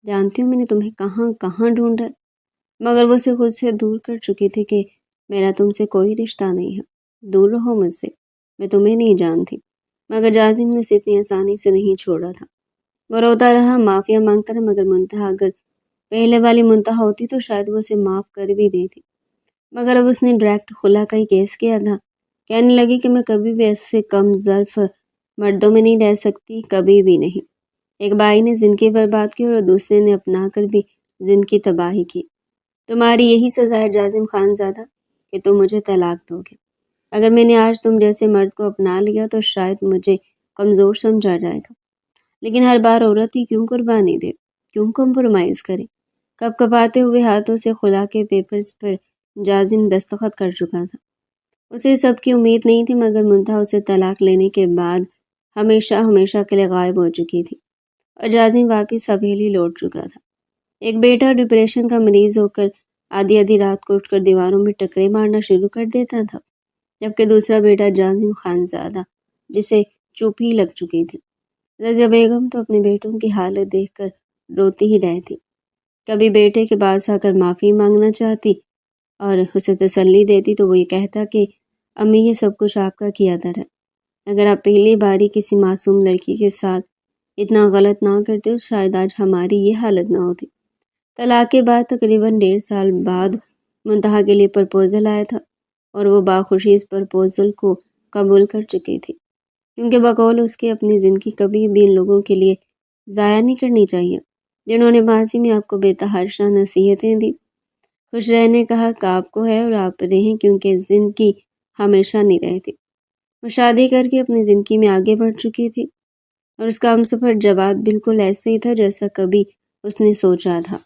جانتی ہوں میں نے تمہیں کہاں کہاں ڈھونڈا، مگر وہ اسے خود سے دور کر چکی تھی کہ میرا تم سے کوئی رشتہ نہیں ہے، دور رہو مجھ سے، میں تمہیں نہیں جانتی۔ مگر جازم نے اسے اتنی آسانی سے نہیں چھوڑا تھا۔ وہ روتا رہا، معافیا مانگتا رہا، مگر منتہا اگر پہلے والی منتہا ہوتی تو شاید وہ اسے معاف کر بھی دیتی، مگر اب اس نے ڈائریکٹ خلا کا ہی کیس کیا تھا۔ کہنے لگی کہ میں کبھی بھی ایسے کم ظرف مردوں میں نہیں رہ سکتی، کبھی بھی نہیں۔ ایک بھائی نے زندگی برباد کی اور دوسرے نے اپنا کر بھی زندگی تباہی کی۔ تمہاری یہی سزا ہے جازم خان زادہ کہ تم مجھے طلاق دو گے۔ اگر میں نے آج تم جیسے مرد کو اپنا لیا تو شاید مجھے کمزور سمجھا جائے گا، لیکن ہر بار عورت ہی کیوں قربانی دے، کیوں کمپرومائز کرے؟ کپ کپاتے ہوئے ہاتھوں سے خلا کے پیپرز پر جازم دستخط کر چکا تھا۔ اسے سب کی امید نہیں تھی، مگر منتہا اسے طلاق لینے کے بعد ہمیشہ ہمیشہ کے لیے غائب ہو چکی تھی اور جازم واپس حویلی لوٹ چکا تھا۔ ایک بیٹا ڈپریشن کا مریض ہو کر آدھی آدھی رات کو اٹھ کر دیواروں میں ٹکرے مارنا شروع کر دیتا تھا، جبکہ دوسرا بیٹا جازم خان زادہ جسے چوپ ہی لگ چکی تھی۔ رضیہ بیگم تو اپنے بیٹوں کی حالت دیکھ کر روتی ہی رہتی، کبھی بیٹے کے پاس آ کر معافی مانگنا چاہتی اور اسے تسلی دیتی تو وہ یہ کہتا کہ امی یہ سب کچھ آپ کا کیا در ہے، اگر آپ پہلی باری کسی معصوم لڑکی کے ساتھ اتنا غلط نہ کرتے تو شاید آج ہماری یہ حالت نہ ہوتی۔ طلاق کے بعد تقریباً 1.5 سال بعد منتہا کے لیے پرپوزل آیا تھا اور وہ باخوشی اس پرپوزل کو قبول کر چکی تھی، کیونکہ بقول اس کے اپنی زندگی کبھی بھی ان لوگوں کے لیے ضائع نہیں کرنی چاہیے جنہوں نے ماضی میں آپ کو بے تحاشا نصیحتیں دی۔ خوش رہنے کا حق آپ کو ہے اور آپ رہیں، کیونکہ زندگی ہمیشہ نہیں رہتی۔ وہ شادی کر کے اپنی زندگی میں آگے بڑھ چکی تھی اور اس کا ہم سفر جواد بالکل ایسے ہی تھا جیسا کبھی اس نے سوچا تھا۔